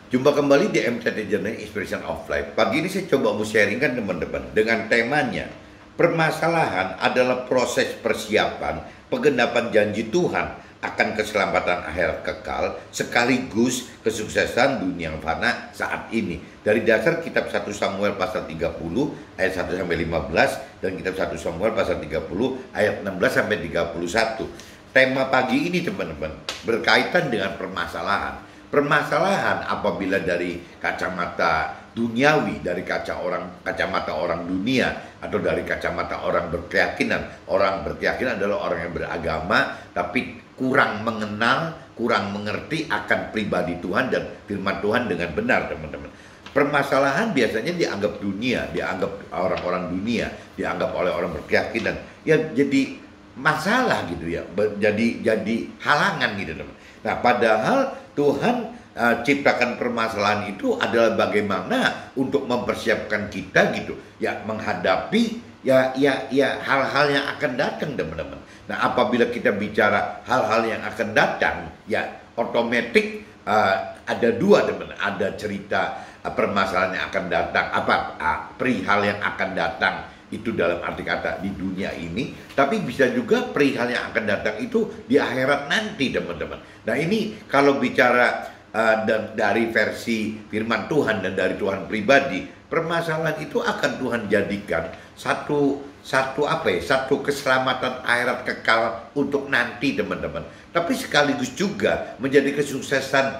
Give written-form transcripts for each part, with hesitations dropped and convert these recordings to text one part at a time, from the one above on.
Jumpa kembali di MTT Journey Inspiration of Life. Pagi ini saya coba mau sharingkan teman-teman dengan temanya permasalahan adalah proses persiapan penggenapan janji Tuhan akan keselamatan akhirat kekal sekaligus kesuksesan dunia fana saat ini. Dari dasar kitab 1 Samuel pasal 30 ayat 1 sampai 15 dan kitab 1 Samuel pasal 30 ayat 16 sampai 31. Tema pagi ini teman-teman berkaitan dengan permasalahan. Permasalahan apabila dari kacamata duniawi, dari kacamata orang dunia, atau dari kacamata orang berkeyakinan. Orang berkeyakinan adalah orang yang beragama tapi kurang mengenal, kurang mengerti akan pribadi Tuhan dan firman Tuhan dengan benar, teman-teman. Permasalahan biasanya dianggap dunia, dianggap orang-orang dunia, dianggap oleh orang berkeyakinan, ya jadi masalah gitu ya, jadi halangan gitu, teman. Nah, padahal Tuhan ciptakan permasalahan itu adalah bagaimana untuk mempersiapkan kita gitu ya, menghadapi ya hal-hal yang akan datang, teman-teman. Nah, apabila kita bicara hal-hal yang akan datang, ya otomatis ada dua, teman. Ada cerita permasalahan yang akan datang, perihal yang akan datang itu dalam arti kata di dunia ini, tapi bisa juga perihal yang akan datang itu di akhirat nanti, teman-teman. Nah, ini kalau bicara dari versi firman Tuhan dan dari Tuhan pribadi, permasalahan itu akan Tuhan jadikan satu keselamatan akhirat kekal untuk nanti, teman-teman. Tapi sekaligus juga menjadi kesuksesan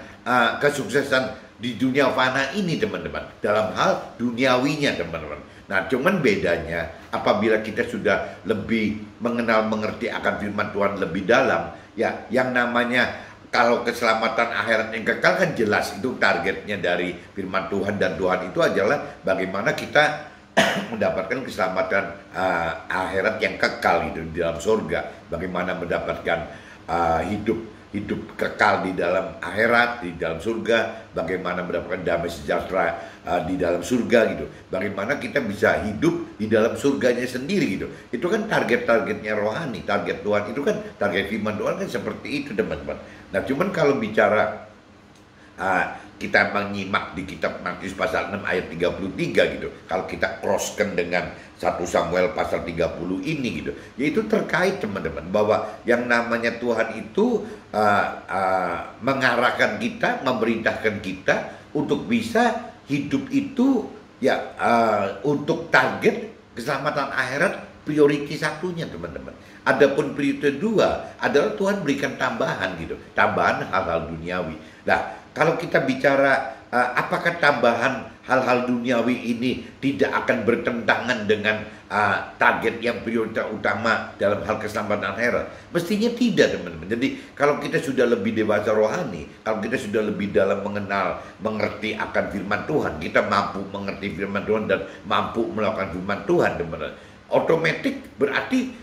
di dunia fana ini, teman-teman, dalam hal duniawinya, teman-teman. Nah, cuman bedanya apabila kita sudah lebih mengerti akan firman Tuhan lebih dalam, ya yang namanya kalau keselamatan akhirat yang kekal kan jelas itu targetnya dari firman Tuhan, dan Tuhan itu adalah bagaimana kita mendapatkan keselamatan akhirat yang kekal itu di dalam surga, bagaimana mendapatkan hidup kekal di dalam akhirat, di dalam surga, bagaimana mendapatkan damai sejahtera di dalam surga gitu, bagaimana kita bisa hidup di dalam surganya sendiri gitu. Itu kan targetnya rohani, target Tuhan itu kan, target firman Tuhan kan seperti itu, teman-teman. Nah, cuman kalau bicara kita menyimak di kitab Matius pasal 6 ayat 33 gitu, kalau kita crosskan dengan 1 Samuel pasal 30 ini gitu, yaitu terkait, teman-teman, bahwa yang namanya Tuhan itu mengarahkan kita, memerintahkan kita untuk bisa hidup itu ya untuk target keselamatan akhirat priority satunya, teman-teman. Adapun priority dua adalah Tuhan berikan tambahan gitu, tambahan hal-hal duniawi. Nah, kalau kita bicara apakah tambahan hal-hal duniawi ini tidak akan bertentangan dengan target yang prioritas utama dalam hal keselamatan akhirat? Mestinya tidak, teman-teman. Jadi kalau kita sudah lebih dewasa rohani, kalau kita sudah lebih dalam mengerti akan firman Tuhan, kita mampu mengerti firman Tuhan dan mampu melakukan firman Tuhan, teman-teman, otomatis berarti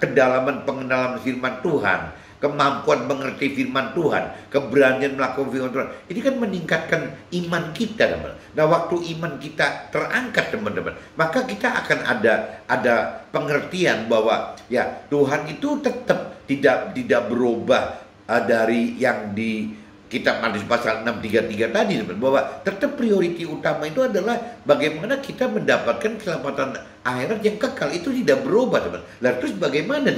kedalaman pengenalan firman Tuhan, kemampuan mengerti firman Tuhan, keberanian melakukan firman Tuhan, ini kan meningkatkan iman kita, teman-teman. Nah, waktu iman kita terangkat, teman-teman, maka kita akan ada pengertian bahwa ya Tuhan itu tetap tidak berubah dari yang di kitab Matius pasal 6:33 tadi, teman, bahwa tetap prioriti utama itu adalah bagaimana kita mendapatkan keselamatan akhirat yang kekal, itu tidak berubah, teman. Lalu terus bagaimana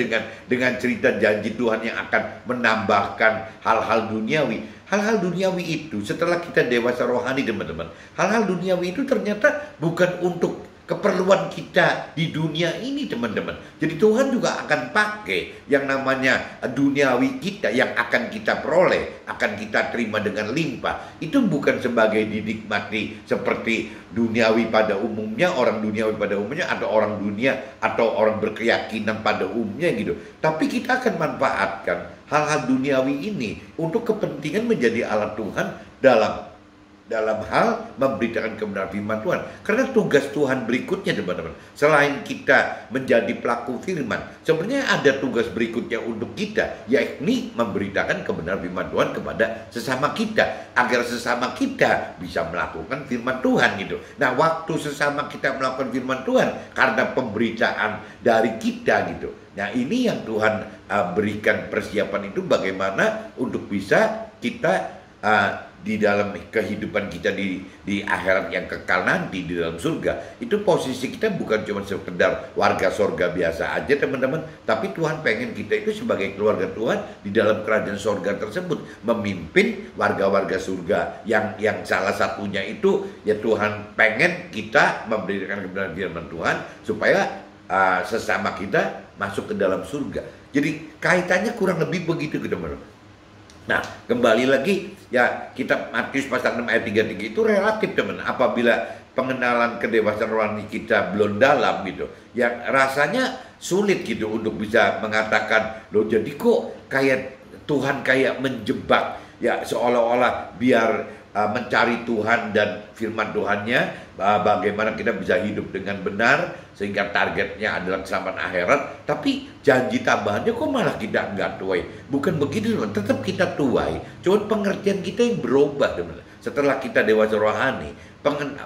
dengan cerita janji Tuhan yang akan menambahkan hal-hal duniawi? Hal-hal duniawi itu setelah kita dewasa rohani, teman-teman, hal-hal duniawi itu ternyata bukan untuk keperluan kita di dunia ini, teman-teman. Jadi Tuhan juga akan pakai yang namanya duniawi kita yang akan kita peroleh, akan kita terima dengan limpah. Itu bukan sebagai dinikmati seperti duniawi pada umumnya, orang duniawi pada umumnya, atau orang dunia atau orang berkeyakinan pada umumnya gitu. Tapi kita akan manfaatkan hal-hal duniawi ini untuk kepentingan menjadi alat Tuhan dalam hal memberitakan kebenaran firman Tuhan. Karena tugas Tuhan berikutnya, teman-teman, selain kita menjadi pelaku firman, sebenarnya ada tugas berikutnya untuk kita, yakni memberitakan kebenaran firman Tuhan kepada sesama kita, agar sesama kita bisa melakukan firman Tuhan gitu. Nah, waktu sesama kita melakukan firman Tuhan karena pemberitaan dari kita gitu. Nah, ini yang Tuhan berikan persiapan itu bagaimana untuk bisa kita di dalam kehidupan kita di akhirat yang kekal nanti di dalam surga, itu posisi kita bukan cuma sekedar warga surga biasa aja teman-teman, tapi Tuhan pengen kita itu sebagai keluarga Tuhan di dalam kerajaan surga tersebut memimpin warga-warga surga yang salah satunya itu ya Tuhan pengen kita memberikan kebenaran firman Tuhan supaya sesama kita masuk ke dalam surga. Jadi kaitannya kurang lebih begitu teman-teman. Nah, kembali lagi ya kitab Matius pasal 6 ayat 33 itu relatif teman. Apabila pengenalan kedewasaan rohani kita belum dalam gitu, yang rasanya sulit gitu untuk bisa mengatakan, loh jadi kok kayak Tuhan kayak menjebak ya seolah-olah biar mencari Tuhan dan firman Tuhannya, bagaimana kita bisa hidup dengan benar sehingga targetnya adalah keselamatan akhirat, tapi janji tambahannya kok malah kita nggak tuai. Bukan begitu teman, tetap kita tuai, cuma pengertian kita yang berubah teman. Setelah kita dewasa rohani,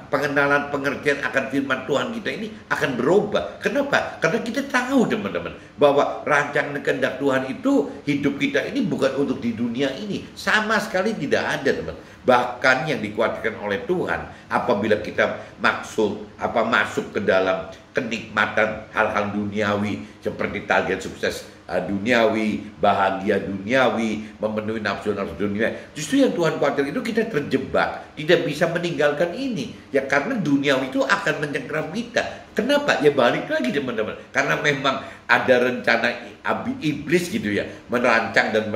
pengenalan pengertian akan firman Tuhan kita ini akan berubah. Kenapa? Karena kita tahu teman-teman bahwa rancangan kehendak Tuhan itu hidup kita ini bukan untuk di dunia ini, sama sekali tidak ada teman. Bahkan yang dikuatkan oleh Tuhan apabila kita masuk ke dalam kenikmatan hal-hal duniawi seperti target sukses duniawi, bahagia duniawi, memenuhi nafsu-nafsu dunia. Justru yang Tuhan khawatir itu kita terjebak, tidak bisa meninggalkan ini. Ya karena duniawi itu akan mencengkeram kita. Kenapa? Ya balik lagi teman-teman. Karena memang ada rencana iblis gitu ya, merancang dan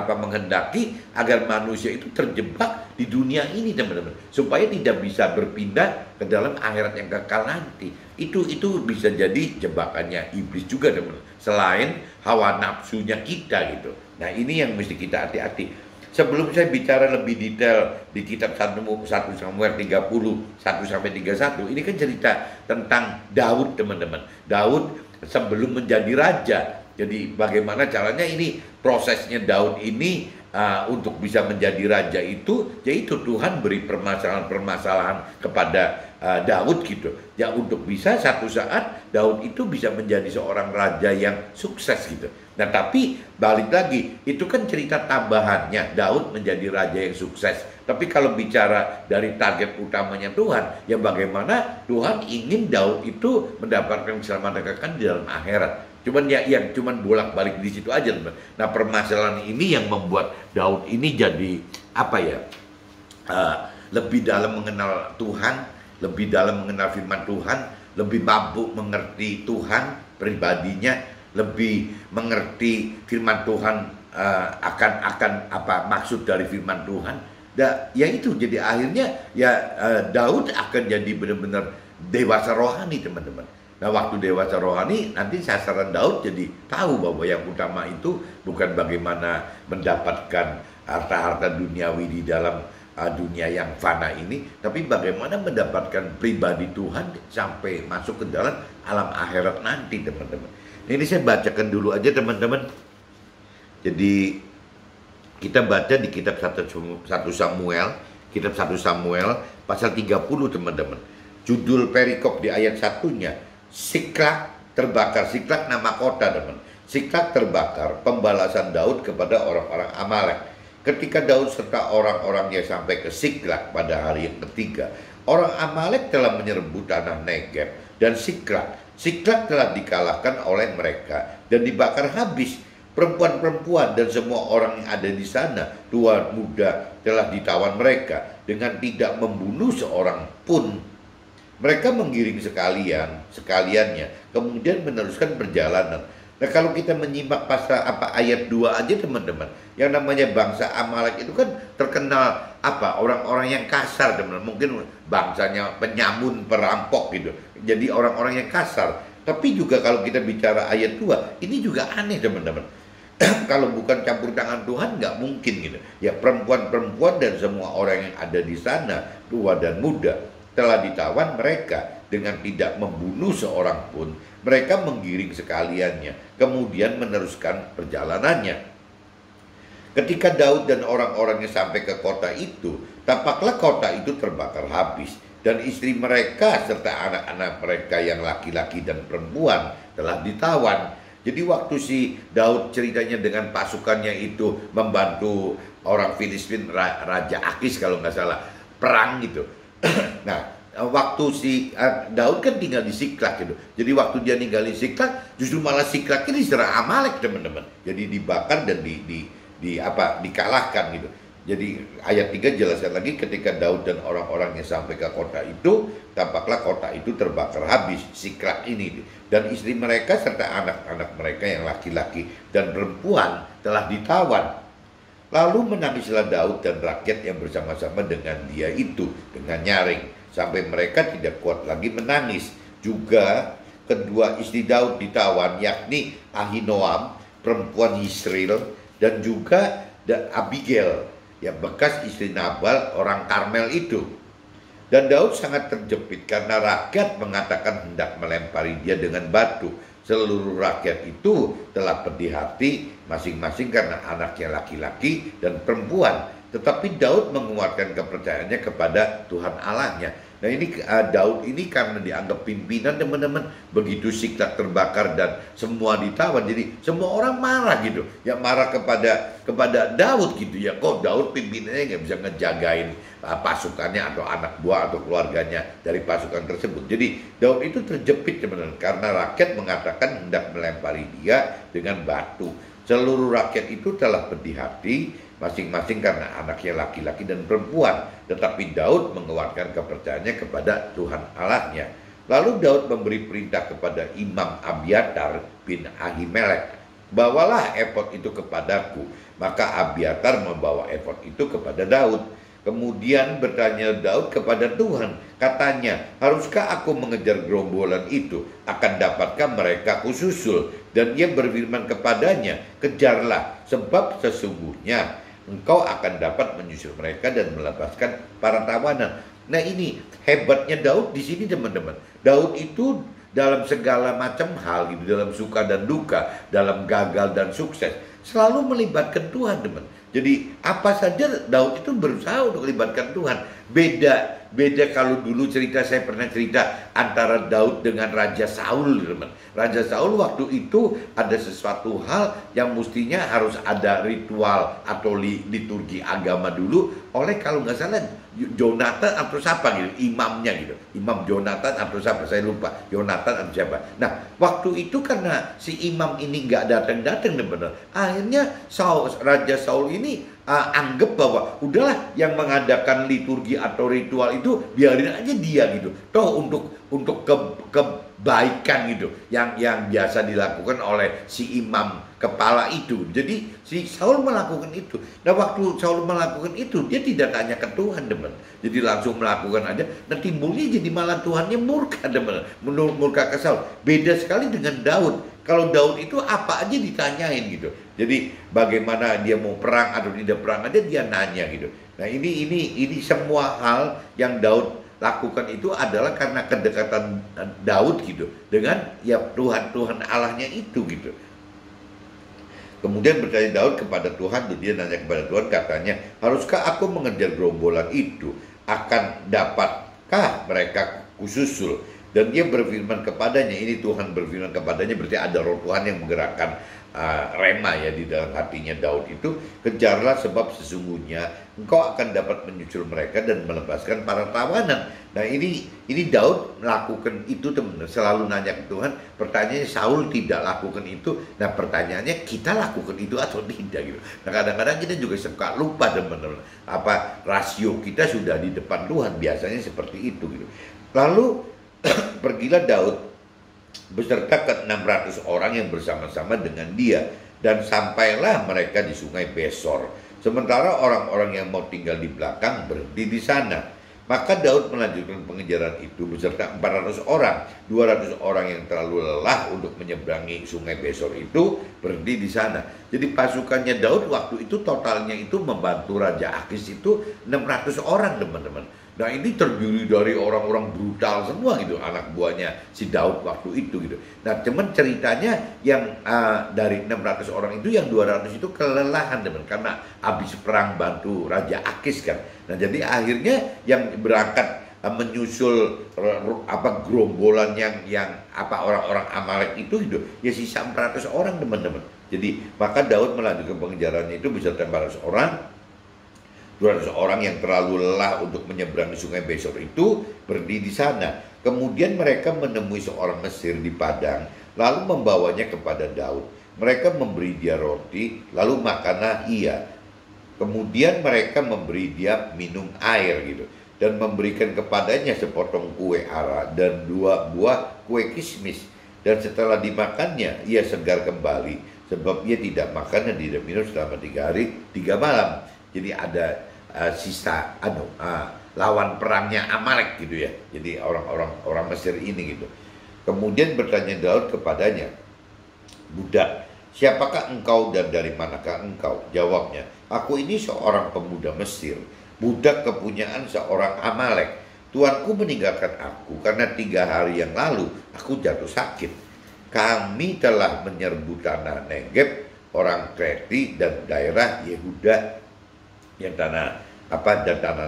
menghendaki agar manusia itu terjebak di dunia ini teman-teman, supaya tidak bisa berpindah ke dalam akhirat yang kekal nanti. Itu bisa jadi jebakannya iblis juga teman-teman. Selain hawa nafsunya kita gitu. Nah ini yang mesti kita hati-hati. Sebelum saya bicara lebih detail di kitab 1 Samuel 30, 1-31, ini kan cerita tentang Daud teman-teman. Daud sebelum menjadi raja. Jadi bagaimana caranya ini prosesnya Daud ini untuk bisa menjadi raja itu, yaitu Tuhan beri permasalahan-permasalahan kepada Daud gitu. Ya untuk bisa satu saat Daud itu bisa menjadi seorang raja yang sukses gitu. Nah tapi balik lagi, itu kan cerita tambahannya Daud menjadi raja yang sukses. Tapi kalau bicara dari target utamanya Tuhan, ya bagaimana Tuhan ingin Daud itu mendapatkan keselamatan kekal di dalam akhirat. Cuman ya yang cuman bolak-balik di situ aja teman. Nah permasalahan ini yang membuat Daud ini jadi apa ya, lebih dalam mengenal Tuhan, lebih dalam mengenal firman Tuhan, lebih mampu mengerti Tuhan pribadinya, lebih mengerti firman Tuhan akan apa maksud dari firman Tuhan. Ya itu jadi akhirnya ya Daud akan jadi benar-benar dewasa rohani teman-teman. Nah waktu dewasa rohani nanti sasaran Daud jadi tahu bahwa yang utama itu bukan bagaimana mendapatkan harta-harta duniawi di dalam dunia yang fana ini, tapi bagaimana mendapatkan pribadi Tuhan sampai masuk ke dalam alam akhirat nanti teman-teman. Ini saya bacakan dulu aja teman-teman. Jadi kita baca di kitab 1 Samuel, kitab 1 Samuel pasal 30 teman-teman. Judul perikop di ayat 1-nya, Siklag terbakar. Siklag nama kota teman. Siklag terbakar, pembalasan Daud kepada orang-orang Amalek. Ketika Daud serta orang-orangnya sampai ke Siklag pada hari yang ketiga, orang Amalek telah menyerbu tanah Negeb dan Siklag. Siklag telah dikalahkan oleh mereka dan dibakar habis. Perempuan-perempuan dan semua orang yang ada di sana, tua muda, telah ditawan mereka dengan tidak membunuh seorang pun. Mereka menggiring sekaliannya, kemudian meneruskan perjalanan. Nah kalau kita menyimak pasal ayat 2 aja teman-teman, yang namanya bangsa Amalek itu kan terkenal orang-orang yang kasar teman-teman. Mungkin bangsanya penyamun, perampok gitu. Jadi orang-orang yang kasar. Tapi juga kalau kita bicara ayat 2, ini juga aneh teman-teman. Kalau bukan campur tangan Tuhan nggak mungkin gitu. Ya perempuan-perempuan dan semua orang yang ada di sana, tua dan muda, telah ditawan mereka dengan tidak membunuh seorang pun. Mereka menggiring sekaliannya, kemudian meneruskan perjalanannya. Ketika Daud dan orang-orangnya sampai ke kota itu, tampaklah kota itu terbakar habis, dan istri mereka serta anak-anak mereka yang laki-laki dan perempuan telah ditawan. Jadi waktu si Daud ceritanya dengan pasukannya itu membantu orang Filistin, Raja Akis kalau nggak salah, perang gitu. Nah, waktu si Daud kan tinggal di Siklag gitu. Jadi waktu dia tinggal di Siklag, justru malah Siklag ini diserang Amalek, teman-teman. Jadi dibakar dan dikalahkan gitu. Jadi ayat 3 jelaskan lagi, ketika Daud dan orang-orangnya sampai ke kota itu, tampaklah kota itu terbakar habis, Siklag ini. Dan istri mereka serta anak-anak mereka yang laki-laki dan perempuan telah ditawan. Lalu menangislah Daud dan rakyat yang bersama-sama dengan dia itu, dengan nyaring, sampai mereka tidak kuat lagi menangis. Juga kedua istri Daud ditawan, yakni Ahinoam, perempuan Yisrael, dan juga Abigail, ya bekas istri Nabal orang Karmel itu. Dan Daud sangat terjepit karena rakyat mengatakan hendak melempari dia dengan batu. Seluruh rakyat itu telah pedih hati masing-masing karena anaknya laki-laki dan perempuan. Tetapi Daud menguatkan kepercayaannya kepada Tuhan Allahnya. Nah ini Daud ini karena dianggap pimpinan, teman-teman, begitu Siklag terbakar dan semua ditawan, jadi semua orang marah gitu, ya marah kepada Daud gitu ya. Kok Daud pimpinannya nggak bisa ngejagain pasukannya atau anak buah atau keluarganya dari pasukan tersebut. Jadi Daud itu terjepit, teman-teman, karena rakyat mengatakan hendak melempari dia dengan batu. Seluruh rakyat itu telah pedih hati masing-masing karena anaknya laki-laki dan perempuan. Tetapi Daud menguatkan kepercayaannya kepada Tuhan Allahnya. Lalu Daud memberi perintah kepada Imam Abiatar bin Ahimelek, bawalah efod itu kepadaku. Maka Abiatar membawa efod itu kepada Daud. Kemudian bertanya Daud kepada Tuhan, katanya, haruskah aku mengejar gerombolan itu? Akan dapatkah mereka kususul? Dan ia berfirman kepadanya, kejarlah, sebab sesungguhnya engkau akan dapat menyusul mereka dan melepaskan para tawanan. Nah ini hebatnya Daud di sini, teman-teman. Daud itu dalam segala macam hal, gitu, dalam suka dan duka, dalam gagal dan sukses, selalu melibatkan Tuhan, teman. Jadi apa saja Daud itu berusaha untuk melibatkan Tuhan. Beda kalau dulu saya pernah cerita antara Daud dengan Raja Saul, teman. Raja Saul waktu itu ada sesuatu hal yang mestinya harus ada ritual atau liturgi agama dulu oleh, kalau nggak salah, Jonathan atau siapa gitu, imamnya gitu, Imam Jonathan atau siapa, saya lupa, Jonathan atau siapa. Nah waktu itu karena si imam ini nggak datang-datang, benar, akhirnya Raja Saul ini anggap bahwa udahlah yang mengadakan liturgi atau ritual itu biarin aja dia gitu, toh untuk kebaikan gitu yang biasa dilakukan oleh si imam kepala itu. Jadi si Saul melakukan itu. Nah waktu Saul melakukan itu, dia tidak tanya ke Tuhan, teman. Jadi langsung melakukan aja. Nah timbulnya jadi malah Tuhannya murka, teman. Murka ke Saul. Beda sekali dengan Daud. Kalau Daud itu apa aja ditanyain gitu. Jadi bagaimana dia mau perang atau tidak perang aja dia nanya gitu. Nah ini semua hal yang Daud lakukan itu adalah karena kedekatan Daud gitu dengan ya Tuhan Allahnya itu gitu. Kemudian bertanya Daud kepada Tuhan, dia nanya kepada Tuhan, katanya, haruskah aku mengejar gerombolan itu? Akan dapatkah mereka kususul? Dan dia berfirman kepadanya, ini Tuhan berfirman kepadanya, berarti ada roh Tuhan yang menggerakkan rema ya di dalam hatinya Daud itu, kejarlah sebab sesungguhnya engkau akan dapat menyusul mereka dan melepaskan para tawanan. Nah ini Daud melakukan itu, teman-teman, selalu nanya ke Tuhan. Pertanyaannya Saul tidak lakukan itu. Nah pertanyaannya kita lakukan itu atau tidak gitu. Nah kadang-kadang kita juga suka lupa, teman-teman, apa rasio kita sudah di depan Tuhan, biasanya seperti itu gitu. Lalu pergilah Daud beserta ke-600 orang yang bersama-sama dengan dia, dan sampailah mereka di sungai Besor. Sementara orang-orang yang mau tinggal di belakang berhenti di sana. Maka Daud melanjutkan pengejaran itu beserta 400 orang. 200 orang yang terlalu lelah untuk menyeberangi sungai Besor itu berhenti di sana. Jadi pasukannya Daud waktu itu totalnya itu membantu Raja Akis itu 600 orang, teman-teman. Nah ini terdiri dari orang-orang brutal semua gitu, anak buahnya si Daud waktu itu gitu. Nah cuman ceritanya yang dari 600 orang itu, yang 200 itu kelelahan, teman, karena habis perang bantu Raja Akis kan. Nah jadi akhirnya yang berangkat menyusul gerombolan yang orang-orang Amalek itu hidup ya sisa 400 orang teman-teman. Jadi maka Daud melanjutkan pengejarannya itu beserta 400 orang. 200 orang yang terlalu lelah untuk menyeberangi sungai Besor itu berdiri di sana. Kemudian mereka menemui seorang Mesir di padang, lalu membawanya kepada Daud. Mereka memberi dia roti, lalu makanlah ia. Kemudian mereka memberi dia minum air gitu, dan memberikan kepadanya sepotong kue ara dan 2 buah kue kismis. Dan setelah dimakannya, ia segar kembali, sebab ia tidak makan dan tidak minum selama 3 hari 3 malam. Jadi ada sisa lawan perangnya Amalek gitu ya. Jadi orang Mesir ini gitu. Kemudian bertanya Daud kepadanya, "Budak, siapakah engkau dan dari manakah engkau?" Jawabnya, "Aku ini seorang pemuda Mesir, budak kepunyaan seorang Amalek. Tuanku meninggalkan aku karena 3 hari yang lalu aku jatuh sakit. Kami telah menyerbu tanah Negeb, orang Kreti dan daerah Yehuda yang tanah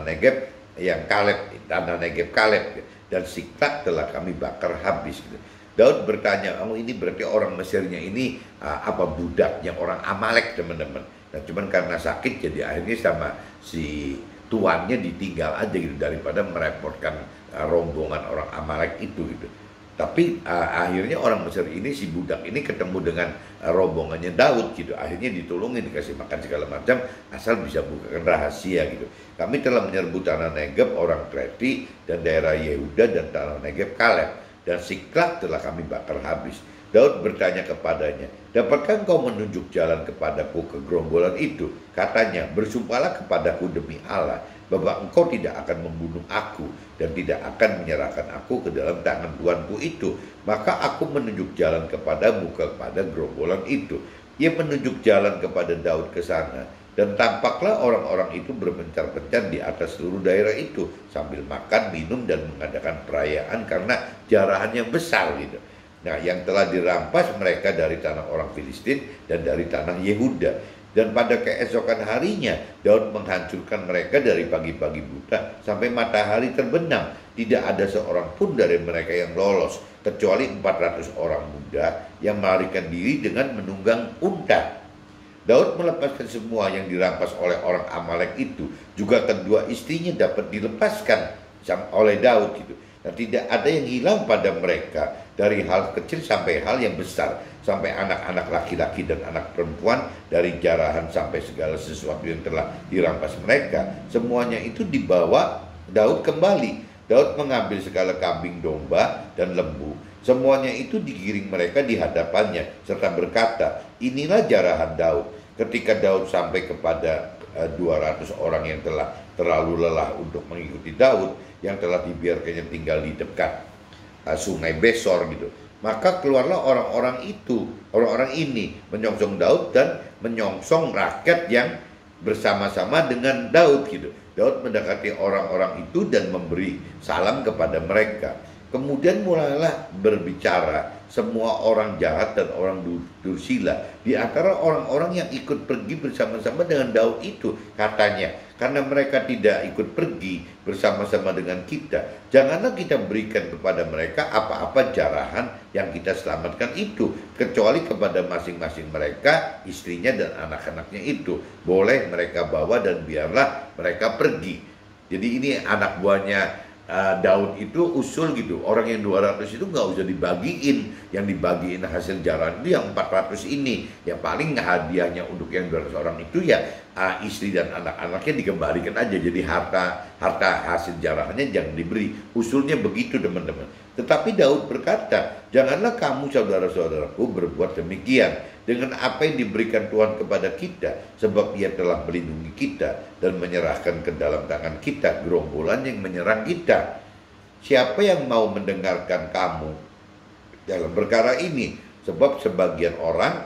Negeb yang tanah Negeb Kaleb, dan Siklak telah kami bakar habis." Daud bertanya, "Oh, ini berarti orang Mesirnya ini budaknya orang Amalek teman-teman." Nah, cuman karena sakit jadi akhirnya sama si tuannya ditinggal aja gitu daripada merepotkan rombongan orang Amalek itu gitu. Tapi akhirnya orang Mesir ini, si budak ini ketemu dengan rombongannya Daud gitu. Akhirnya ditolongin, dikasih makan segala macam, asal bisa bukakan rahasia gitu. "Kami telah menyerbu tanah Negeb orang Kreti dan daerah Yehuda dan tanah Negeb Kaleb, dan Siklak telah kami bakar habis." Daud bertanya kepadanya, "Dapatkah engkau menunjuk jalan kepadaku ke gerombolan itu?" Katanya, "Bersumpahlah kepadaku demi Allah bahwa engkau tidak akan membunuh aku dan tidak akan menyerahkan aku ke dalam tangan tuanku itu." Maka aku menunjuk jalan kepadamu kepada gerombolan itu. Ia menunjuk jalan kepada Daud ke sana, dan tampaklah orang-orang itu berpencar-pencar di atas seluruh daerah itu sambil makan, minum, dan mengadakan perayaan karena jarahan yang besar gitu. Nah, yang telah dirampas mereka dari tanah orang Filistin dan dari tanah Yehuda. Dan pada keesokan harinya Daud menghancurkan mereka dari pagi-pagi buta sampai matahari terbenam. Tidak ada seorang pun dari mereka yang lolos, kecuali 400 orang muda yang melarikan diri dengan menunggang unta. Daud melepaskan semua yang dirampas oleh orang Amalek itu. Juga kedua istrinya dapat dilepaskan oleh Daud gitu. Dan tidak ada yang hilang pada mereka, dari hal kecil sampai hal yang besar, sampai anak-anak laki-laki dan anak perempuan, dari jarahan sampai segala sesuatu yang telah dirampas mereka. Semuanya itu dibawa Daud kembali. Daud mengambil segala kambing domba dan lembu. Semuanya itu digiring mereka di hadapannya, serta berkata, "Inilah jarahan Daud." Ketika Daud sampai kepada 200 orang yang telah terlalu lelah untuk mengikuti Daud, yang telah dibiarkannya tinggal di dekat sungai Besor gitu, maka keluarlah orang-orang ini menyongsong Daud dan menyongsong rakyat yang bersama-sama dengan Daud gitu. Daud mendekati orang-orang itu dan memberi salam kepada mereka. Kemudian mulailah berbicara semua orang jahat dan orang dursila di antara orang-orang yang ikut pergi bersama-sama dengan Daud itu. Katanya, karena mereka tidak ikut pergi bersama-sama dengan kita, janganlah kita berikan kepada mereka apa-apa jarahan yang kita selamatkan itu, kecuali kepada masing-masing mereka, istrinya dan anak-anaknya itu. Boleh mereka bawa dan biarlah mereka pergi. Jadi ini anak buahnya Daud itu usul gitu, orang yang 200 itu nggak usah dibagiin, yang dibagiin hasil jarahan itu yang 400 ini, yang paling hadiahnya untuk yang 200 orang itu ya istri dan anak-anaknya dikembalikan aja, jadi harta hasil jarahannya jangan diberi. Usulnya begitu teman-teman. Tetapi Daud berkata, "Janganlah kamu saudara-saudaraku berbuat demikian dengan apa yang diberikan Tuhan kepada kita, sebab Ia telah melindungi kita dan menyerahkan ke dalam tangan kita gerombolan yang menyerang kita. Siapa yang mau mendengarkan kamu dalam perkara ini? Sebab sebagian orang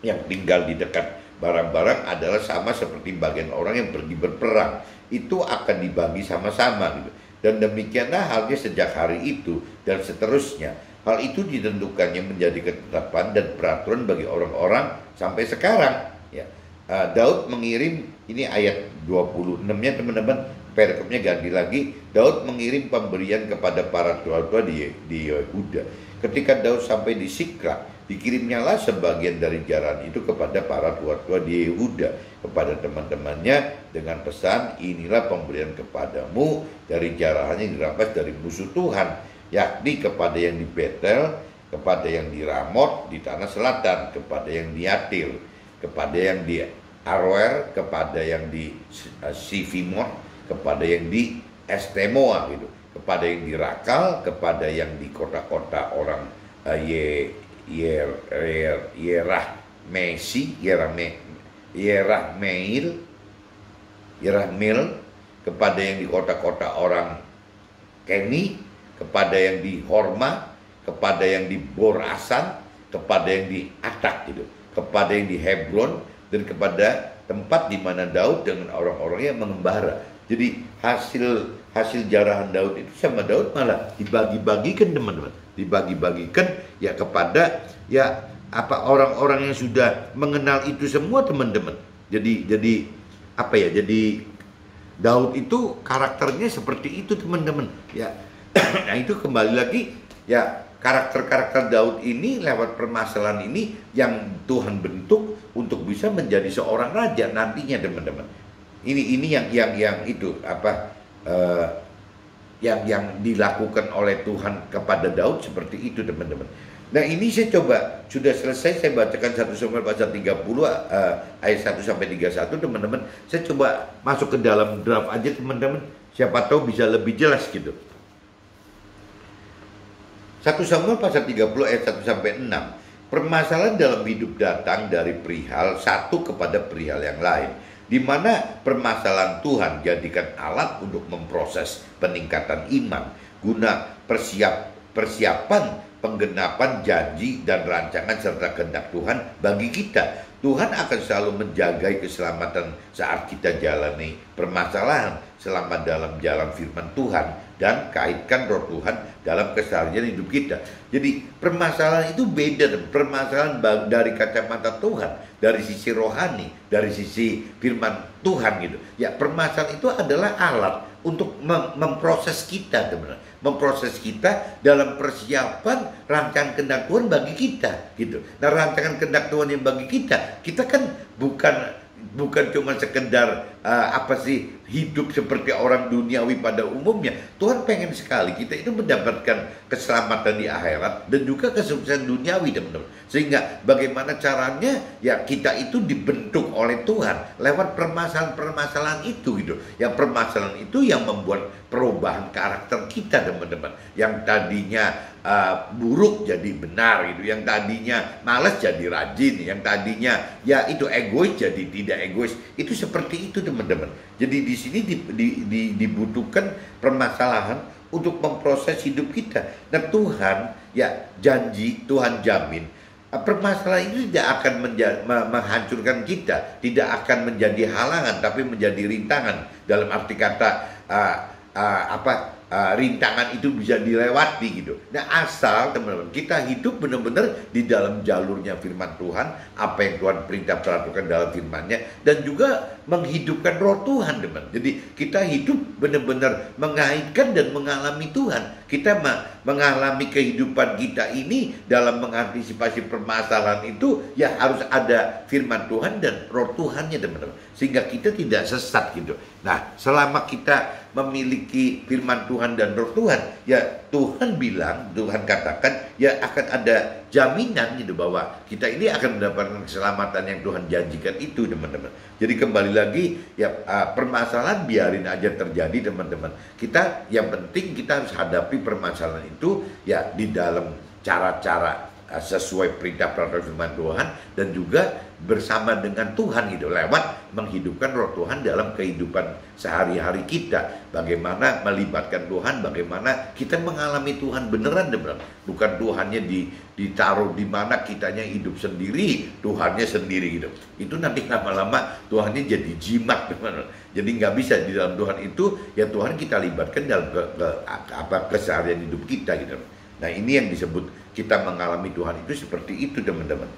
yang tinggal di dekat barang-barang adalah sama seperti bagian orang yang pergi berperang. Itu akan dibagi sama-sama gitu. Dan demikianlah halnya sejak hari itu dan seterusnya. Hal itu ditentukannya menjadi ketetapan dan peraturan bagi orang-orang sampai sekarang. Ya. Daud mengirim Ini ayat 26-nya teman-teman, paragrafnya ganti lagi. Daud mengirim pemberian kepada para tua-tua di Yehuda. Ketika Daud sampai di Siklag, dikirimnyalah sebagian dari jaran itu kepada para tua-tua di Yehuda, kepada teman-temannya dengan pesan, inilah pemberian kepadamu dari jarahan yang dirampas dari musuh Tuhan, yakni kepada yang di Betel, kepada yang di Ramot di tanah selatan, kepada yang di Yatir, kepada yang di Aroer, kepada yang di Sifimon, kepada yang di Estemoa gitu, kepada yang di Rakal, kepada yang di kota-kota orang Yerahmeel, kepada yang di kota-kota orang Keni, kepada yang di Horma, kepada yang di Borasan, kepada yang di Atak gitu, kepada yang di Hebron, dan kepada tempat di mana Daud dengan orang-orangnya mengembara. Jadi hasil jarahan Daud itu sama Daud malah dibagi-bagikan teman-teman, dibagi-bagikan ya kepada ya apa orang-orang yang sudah mengenal itu semua teman-teman. Jadi apa ya? Jadi Daud itu karakternya seperti itu teman-teman. Ya, nah itu kembali lagi ya, karakter-karakter Daud ini lewat permasalahan ini yang Tuhan bentuk untuk bisa menjadi seorang raja nantinya teman-teman. Ini yang itu apa yang dilakukan oleh Tuhan kepada Daud seperti itu teman-teman. Nah ini saya coba, sudah selesai saya bacakan 1 Samuel pasal 30 ayat 1 sampai 31 teman-teman. Saya coba masuk ke dalam draft aja teman-teman, siapa tahu bisa lebih jelas gitu. 1 Samuel pasal 30 ayat 1 sampai 6. Permasalahan dalam hidup datang dari perihal satu kepada perihal yang lain, di mana permasalahan Tuhan jadikan alat untuk memproses peningkatan iman guna persiapan penggenapan janji dan rancangan serta kehendak Tuhan bagi kita. Tuhan akan selalu menjaga keselamatan saat kita jalani permasalahan selama dalam jalan firman Tuhan dan kaitkan roh Tuhan dalam keseharian hidup kita. Jadi permasalahan itu beda, permasalahan dari kacamata Tuhan, dari sisi rohani, dari sisi firman Tuhan gitu. Ya, permasalahan itu adalah alat untuk memproses kita teman-teman, memproses kita dalam persiapan rancangan kehendak Tuhan bagi kita gitu. Nah, rancangan kehendak Tuhan yang bagi kita kan bukan cuma sekedar hidup seperti orang duniawi pada umumnya. Tuhan pengen sekali kita itu mendapatkan keselamatan di akhirat dan juga kesuksesan duniawi teman-teman. Sehingga bagaimana caranya ya kita itu dibentuk oleh Tuhan lewat permasalahan-permasalahan itu gitu. Yang permasalahan itu yang membuat perubahan karakter kita teman-teman. Yang tadinya buruk jadi benar gitu, yang tadinya malas jadi rajin, yang tadinya ya itu egois jadi tidak egois. Itu seperti itu teman-teman. Jadi di sini dibutuhkan permasalahan untuk memproses hidup kita. Dan Tuhan ya janji, Tuhan jamin permasalahan itu tidak akan menghancurkan kita, tidak akan menjadi halangan, tapi menjadi rintangan. Dalam arti kata rintangan itu bisa dilewati gitu. Nah asal teman-teman kita hidup benar-benar di dalam jalurnya firman Tuhan, apa yang Tuhan perintah peraturan dalam firman-Nya, dan juga menghidupkan roh Tuhan teman. Jadi kita hidup benar-benar mengaitkan dan mengalami Tuhan. Kita mengalami kehidupan kita ini dalam mengantisipasi permasalahan itu ya harus ada firman Tuhan dan roh Tuhannya teman-teman, sehingga kita tidak sesat gitu. Nah selama kita memiliki firman Tuhan dan roh Tuhan, ya Tuhan bilang, Tuhan katakan ya akan ada jaminan gitu bahwa kita ini akan mendapatkan keselamatan yang Tuhan janjikan itu teman-teman. Jadi kembali lagi ya permasalahan biarin aja terjadi teman-teman. Kita yang penting kita harus hadapi permasalahan itu ya di dalam cara-cara sesuai perintah peraturan firman Tuhan dan juga bersama dengan Tuhan gitu, lewat menghidupkan roh Tuhan dalam kehidupan sehari-hari kita. Bagaimana melibatkan Tuhan, bagaimana kita mengalami Tuhan beneran teman-teman. Bukan Tuhannya ditaruh di mana kitanya hidup sendiri, Tuhannya sendiri gitu. Itu nanti lama-lama Tuhannya jadi jimat teman-teman. Jadi nggak bisa di dalam Tuhan itu ya Tuhan kita libatkan dalam keseharian hidup kita gitu. Nah ini yang disebut kita mengalami Tuhan itu seperti itu teman-teman.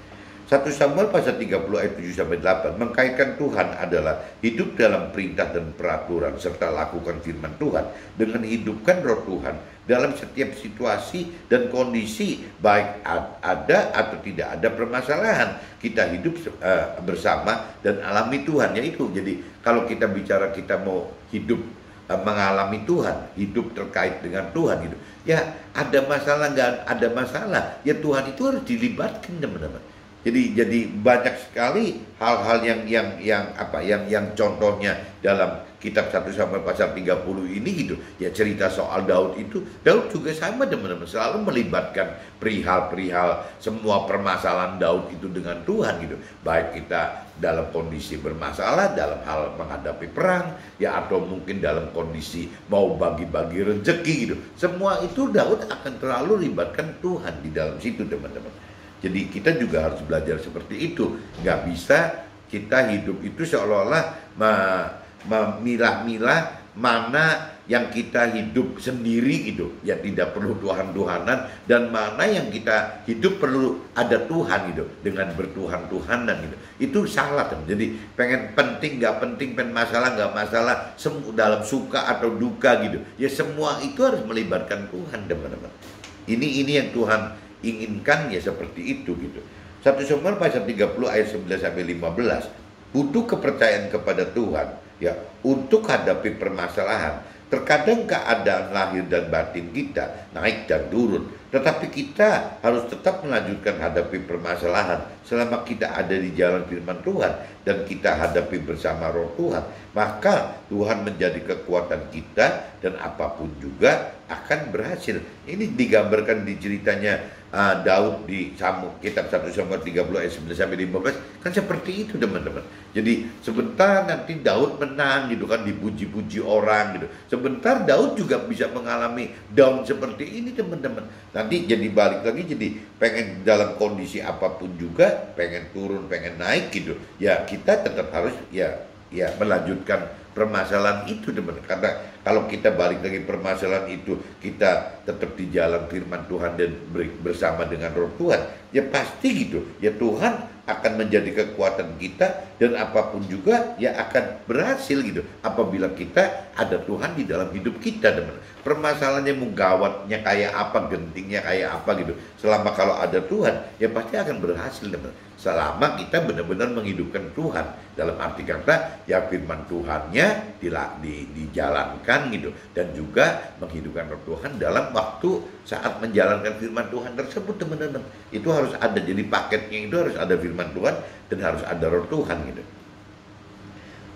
1 Samuel pasal 30 ayat 7 sampai 8 mengkaitkan Tuhan adalah hidup dalam perintah dan peraturan serta lakukan firman Tuhan dengan hidupkan roh Tuhan dalam setiap situasi dan kondisi, baik ada atau tidak ada permasalahan. Kita hidup bersama dan alami Tuhan, yaitu. Jadi kalau kita bicara kita mau hidup mengalami Tuhan, hidup terkait dengan Tuhan gitu. Ya ada masalah nggak ada masalah, ya Tuhan itu harus dilibatkan, teman-teman. Jadi banyak sekali hal-hal yang contohnya dalam kitab 1 Samuel pasal 30 ini gitu. Ya cerita soal Daud itu, Daud juga sama, teman-teman, selalu melibatkan perihal-perihal semua permasalahan Daud itu dengan Tuhan gitu. Baik kita dalam kondisi bermasalah, dalam hal menghadapi perang, ya atau mungkin dalam kondisi mau bagi-bagi rezeki gitu. Semua itu Daud akan terlalu libatkan Tuhan di dalam situ, teman-teman. Jadi kita juga harus belajar seperti itu. Nggak bisa kita hidup itu seolah-olah memilah-milah mana yang kita hidup sendiri gitu, ya tidak perlu Tuhan-Tuhanan, dan mana yang kita hidup perlu ada Tuhan gitu, dengan bertuhan-tuhanan gitu. Itu salah, teman. Jadi pengen penting nggak penting, pengen masalah nggak masalah, dalam suka atau duka gitu, ya semua itu harus melibatkan Tuhan, teman-teman. Ini yang Tuhan inginkan, ya seperti itu gitu. 1 Samuel pasal 30 ayat 11 sampai 15 butuh kepercayaan kepada Tuhan ya untuk hadapi permasalahan. Terkadang keadaan lahir dan batin kita naik dan turun, tetapi kita harus tetap melanjutkan hadapi permasalahan selama kita ada di jalan firman Tuhan dan kita hadapi bersama roh Tuhan. Maka Tuhan menjadi kekuatan kita dan apapun juga akan berhasil. Ini digambarkan di ceritanya Daud di kitab 1 Samuel 30 ayat 11 sampai 15 kan seperti itu, teman-teman. Jadi sebentar nanti Daud menang gitu kan, dipuji-puji orang gitu. Sebentar Daud juga bisa mengalami down seperti ini, teman-teman. Nanti jadi balik lagi, jadi pengen dalam kondisi apapun juga, pengen turun, pengen naik gitu. Ya kita tetap harus ya melanjutkan permasalahan itu, teman. Karena kalau kita balik lagi permasalahan itu, kita tetap di jalan firman Tuhan dan bersama dengan roh Tuhan, ya pasti gitu. Ya Tuhan akan menjadi kekuatan kita dan apapun juga ya akan berhasil gitu. Apabila kita ada Tuhan di dalam hidup kita, teman. Permasalahannya mau gawatnya kayak apa, gentingnya kayak apa gitu. Selama kalau ada Tuhan, ya pasti akan berhasil, teman. Selama kita benar-benar menghidupkan Tuhan, dalam arti kata ya firman Tuhannya dijalankan gitu, dan juga menghidupkan roh Tuhan dalam waktu saat menjalankan firman Tuhan tersebut, teman-teman. Itu harus ada, jadi paketnya itu harus ada firman Tuhan dan harus ada roh Tuhan gitu.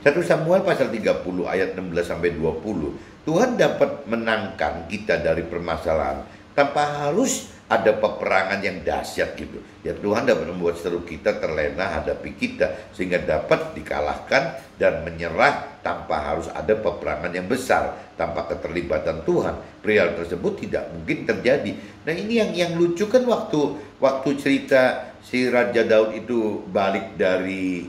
1 Samuel pasal 30 ayat 16 sampai 20. Tuhan dapat menangkan kita dari permasalahan tanpa harus ada peperangan yang dahsyat gitu. Ya Tuhan dapat membuat seluruh kita terlena hadapi kita sehingga dapat dikalahkan dan menyerah tanpa harus ada peperangan yang besar. Tanpa keterlibatan Tuhan, perihal tersebut tidak mungkin terjadi. Nah ini yang lucu kan, waktu cerita si Raja Daud itu balik dari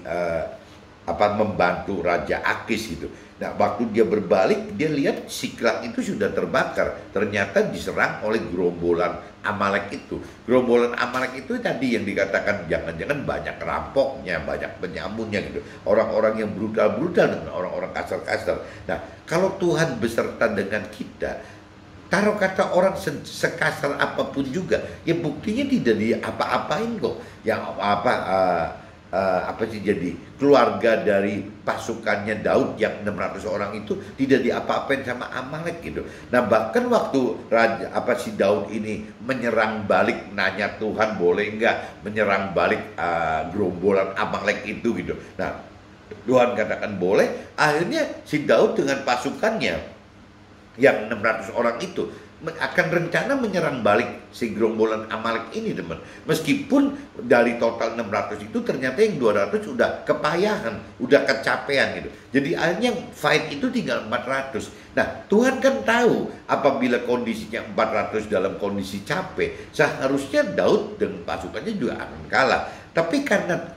membantu Raja Akis gitu. Nah waktu dia berbalik, dia lihat Siklag itu sudah terbakar. Ternyata diserang oleh gerombolan Amalek itu. Gerombolan Amalek itu tadi yang dikatakan jangan-jangan banyak rampoknya, banyak penyamunnya gitu. Orang-orang yang brutal-brutal dan orang-orang kasar-kasar. Nah kalau Tuhan beserta dengan kita, taruh kata orang sekasar apapun juga, ya buktinya tidak diapa-apain kok. Yang jadi keluarga dari pasukannya Daud yang 600 orang itu tidak diapa-apain sama Amalek gitu. Nah bahkan waktu si Daud ini menyerang balik, nanya Tuhan boleh enggak menyerang balik gerombolan Amalek itu gitu. Nah Tuhan katakan boleh. Akhirnya si Daud dengan pasukannya yang 600 orang itu akan rencana menyerang balik si gerombolan Amalek ini, teman. Meskipun dari total 600 itu ternyata yang 200 sudah kepayahan, udah kecapean gitu. Jadi akhirnya fight itu tinggal 400. Nah Tuhan kan tahu apabila kondisinya 400 dalam kondisi capek, seharusnya Daud dan pasukannya juga akan kalah. Tapi karena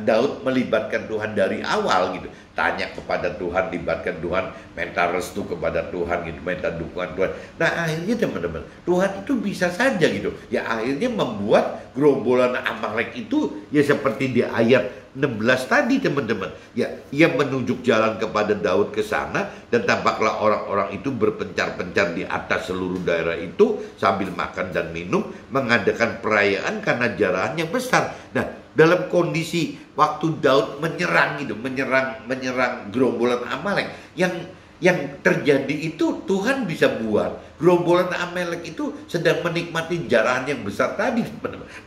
Daud melibatkan Tuhan dari awal gitu, tanya kepada Tuhan, libatkan Tuhan, minta restu kepada Tuhan gitu, minta dukungan Tuhan. Nah akhirnya teman-teman, Tuhan itu bisa saja gitu ya, akhirnya membuat gerombolan Amalek itu ya seperti di ayat 16 tadi teman-teman ya, ia menunjuk jalan kepada Daud ke sana, dan tampaklah orang-orang itu berpencar-pencar di atas seluruh daerah itu sambil makan dan minum, mengadakan perayaan karena jarahan yang besar. Nah dalam kondisi waktu Daud menyerang gitu, menyerang gerombolan Amalek, yang terjadi itu Tuhan bisa buat gerombolan Amalek itu sedang menikmati jarahan yang besar tadi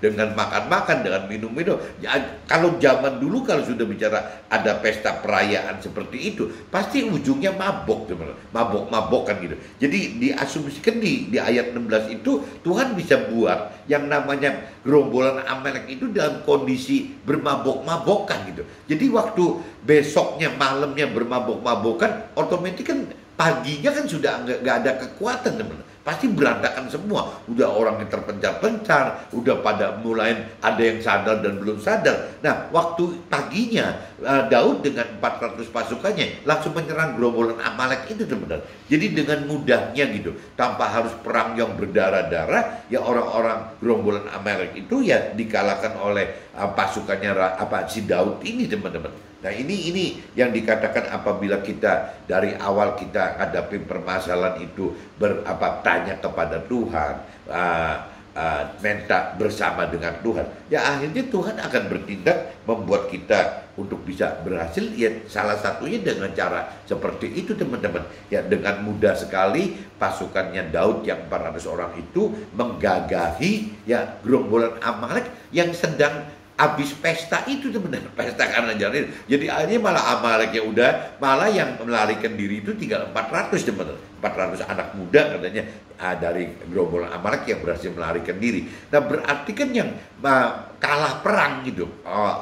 dengan makan-makan, dengan minum-minum. Ya, kalau zaman dulu kalau sudah bicara ada pesta perayaan seperti itu, pasti ujungnya mabok, mabok-mabokan gitu. Jadi diasumsikan di ayat 16 itu Tuhan bisa buat yang namanya gerombolan Amalek itu dalam kondisi bermabok-mabokan gitu. Jadi waktu besoknya malamnya bermabok-mabokan, otomatis kan paginya kan sudah nggak ada kekuatan teman, pasti berantakan semua. Udah orangnya terpencar-pencar, udah pada mulai ada yang sadar dan belum sadar. Nah waktu paginya Daud dengan 400 pasukannya langsung menyerang gerombolan Amalek itu teman-teman. Jadi dengan mudahnya gitu, tanpa harus perang yang berdarah-darah, ya orang-orang gerombolan Amalek itu ya dikalahkan oleh pasukannya si Daud ini teman-teman. Nah ini yang dikatakan apabila kita dari awal kita hadapi permasalahan itu tanya kepada Tuhan, minta bersama dengan Tuhan, ya akhirnya Tuhan akan bertindak membuat kita untuk bisa berhasil. Ya salah satunya dengan cara seperti itu teman-teman. Ya dengan mudah sekali pasukannya Daud yang 400 orang itu menggagahi ya gerombolan Amalek yang sedang habis pesta itu teman-teman, pesta karena jalan. Jadi akhirnya malah Amalek ya udah, malah yang melarikan diri itu tinggal 400 teman-teman, 400 anak muda katanya dari gerombolan Amalek yang berhasil melarikan diri. Nah berarti kan yang kalah perang gitu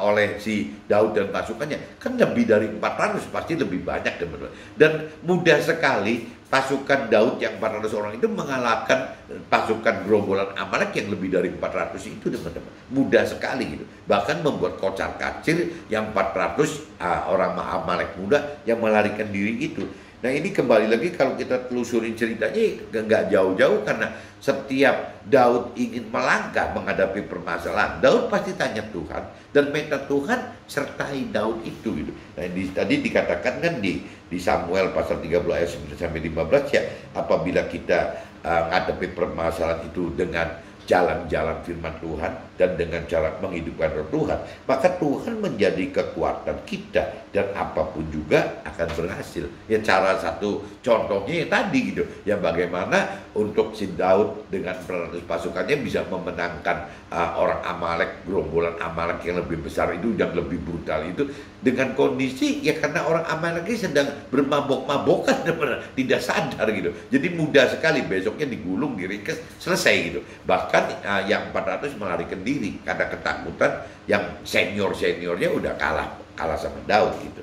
oleh si Daud dan pasukannya kan lebih dari 400, pasti lebih banyak teman-teman. Dan mudah sekali pasukan Daud yang 400 orang itu mengalahkan pasukan gerombolan Amalek yang lebih dari 400 itu teman-teman. Mudah sekali gitu. Bahkan membuat kocar-kacir yang 400 orang Amalek muda yang melarikan diri itu. Nah ini kembali lagi kalau kita telusurin ceritanya nggak jauh-jauh, karena setiap Daud ingin melangkah menghadapi permasalahan, Daud pasti tanya Tuhan dan minta Tuhan sertai Daud itu gitu. Nah tadi dikatakan kan di Samuel pasal 30 ayat 9 sampai 15 ya, apabila kita menghadapi permasalahan itu dengan jalan-jalan firman Tuhan dan dengan cara menghidupkan roh Tuhan, maka Tuhan menjadi kekuatan kita dan apapun juga akan berhasil. Ya cara satu contohnya ya tadi gitu, ya bagaimana untuk si Daud dengan 400 pasukannya bisa memenangkan orang Amalek, gerombolan Amalek yang lebih besar itu, yang lebih brutal itu, dengan kondisi ya karena orang Amalek ini sedang bermabok-mabokan, tidak sadar gitu. Jadi mudah sekali besoknya digulung, diringkes, selesai gitu. Bahkan yang 400 melarikan diri karena ketakutan, yang seniornya udah kalah sama Daud gitu.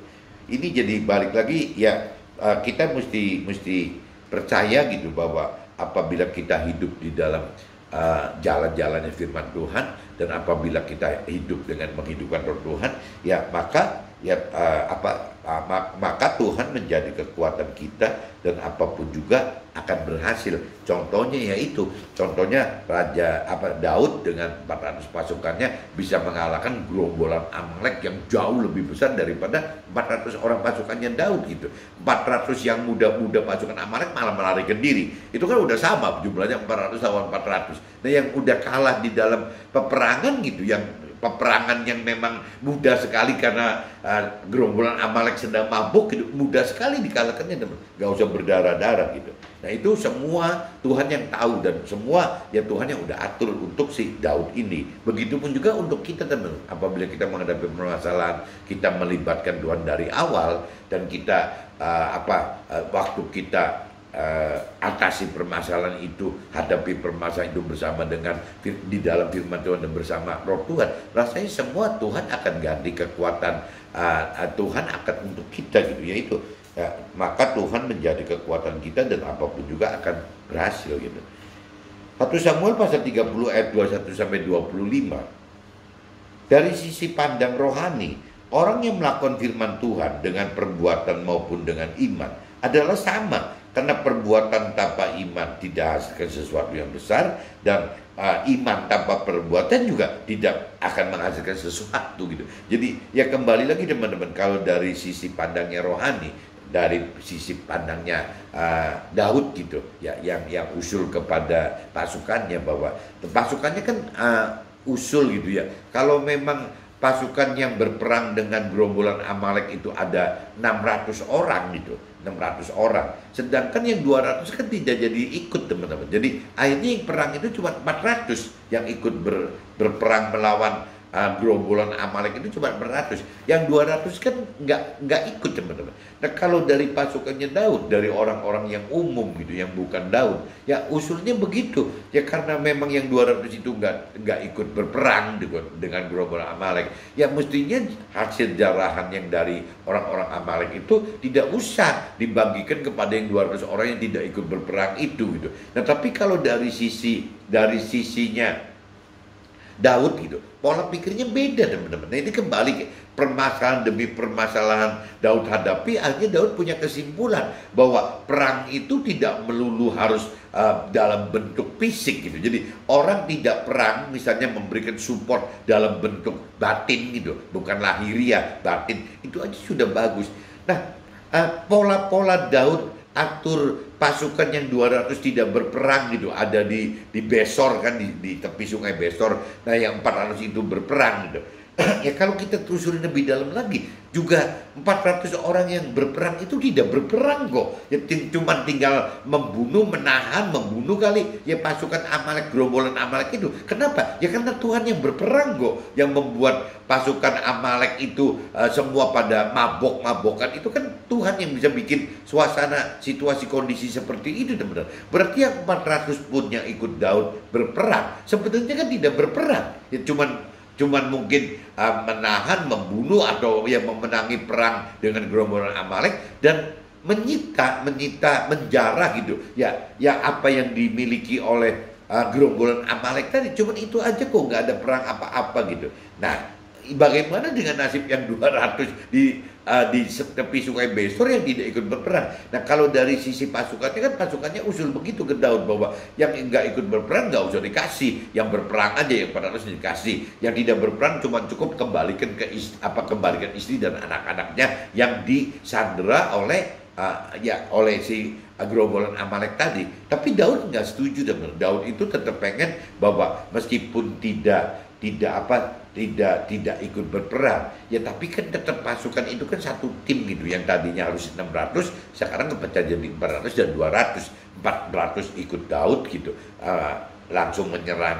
Ini jadi balik lagi ya, kita mesti percaya gitu bahwa apabila kita hidup di dalam jalan-jalannya firman Tuhan, dan apabila kita hidup dengan menghidupkan roh Tuhan, ya maka maka Tuhan menjadi kekuatan kita dan apapun juga akan berhasil. Contohnya yaitu Raja Daud dengan 400 pasukannya bisa mengalahkan gerombolan Amalek yang jauh lebih besar daripada 400 orang pasukannya Daud gitu. 400 yang muda-muda pasukan Amalek malah melarikan diri. Itu kan udah sama jumlahnya, 400 lawan 400. Nah yang udah kalah di dalam peperangan gitu, yang peperangan yang memang mudah sekali karena gerombolan Amalek sedang mabuk gitu, mudah sekali dikalahkannya, nggak usah berdarah-darah gitu. Nah itu semua Tuhan yang tahu, dan semua ya Tuhan yang udah atur untuk si Daud ini. Begitupun juga untuk kita teman, apabila kita menghadapi permasalahan, kita melibatkan Tuhan dari awal, dan kita waktu kita atasi permasalahan itu, hadapi permasalahan itu bersama dengan di dalam firman Tuhan dan bersama roh Tuhan, rasanya semua Tuhan akan ganti kekuatan Tuhan akan untuk kita gitu, yaitu maka Tuhan menjadi kekuatan kita dan apapun juga akan berhasil gitu. 1 Samuel pasal 30 ayat 21 sampai 25. Dari sisi pandang rohani, Orang yang melakukan firman Tuhan dengan perbuatan maupun dengan iman adalah sama. Karena perbuatan tanpa iman tidak hasilkan sesuatu yang besar, dan iman tanpa perbuatan juga tidak akan menghasilkan sesuatu gitu. Jadi ya kembali lagi teman-teman, kalau dari sisi pandangnya rohani, dari sisi pandangnya Daud gitu ya, yang usul kepada pasukannya, bahwa pasukannya kan usul gitu ya, kalau memang pasukan yang berperang dengan gerombolan Amalek itu ada 600 orang gitu, 600 orang. Sedangkan yang 200 kan tidak jadi ikut teman-teman. Jadi akhirnya yang perang itu cuma 400 yang ikut berperang melawan gerombolan Amalek itu cuma 400. Yang 200 kan nggak ikut teman-teman. Nah kalau dari pasukannya Daud, dari orang-orang yang umum gitu, yang bukan Daud, ya usulnya begitu. Ya karena memang yang 200 itu nggak ikut berperang dengan gerombolan Amalek, ya mestinya hasil jarahan yang dari orang-orang Amalek itu tidak usah dibagikan kepada yang 200 orang yang tidak ikut berperang itu gitu. Nah tapi kalau dari sisinya Daud gitu, pola pikirnya beda teman-teman. Nah ini kembali ke permasalahan demi permasalahan Daud hadapi, akhirnya Daud punya kesimpulan bahwa perang itu tidak melulu harus dalam bentuk fisik gitu. Jadi orang tidak perang misalnya memberikan support dalam bentuk batin gitu, bukan lahiriah, batin, itu aja sudah bagus. Nah pola-pola Daud atur pasukan yang 200 tidak berperang gitu, ada di Besor kan, di tepi sungai Besor. Nah yang 400 itu berperang gitu. Ya kalau kita telusuri lebih dalam lagi, juga 400 orang yang berperang itu tidak berperang kok. Ya cuma tinggal membunuh kali ya pasukan Amalek, gerombolan Amalek itu. Kenapa? Ya karena Tuhan yang berperang kok, yang membuat pasukan Amalek itu semua pada mabok-mabokan. Itu kan Tuhan yang bisa bikin suasana, situasi, kondisi seperti itu teman-teman. Berarti yang 400 pun yang ikut Daud berperang sebetulnya kan tidak berperang. Ya cuman mungkin menahan, membunuh, atau ya memenangi perang dengan gerombolan Amalek dan menyita, menjarah gitu. Ya apa yang dimiliki oleh gerombolan Amalek tadi, cuman itu aja kok, nggak ada perang apa-apa gitu. Nah, bagaimana dengan nasib yang 200 di tepi sungai Besor yang tidak ikut berperang? Nah kalau dari sisi pasukannya kan, pasukannya usul begitu ke Daud bahwa yang nggak ikut berperang nggak usah dikasih, yang berperang aja yang 400 dikasih, yang tidak berperang cuma cukup kembalikan kembalikan istri dan anak-anaknya yang disandera oleh si gerombolan Amalek tadi. Tapi Daud nggak setuju teman. Daud itu tetap pengen bahwa meskipun tidak ikut berperang, ya tapi kan tetap pasukan itu kan satu tim gitu, yang tadinya harus 600 sekarang kepecah jadi 400 dan 400 ikut Daud gitu, langsung menyerang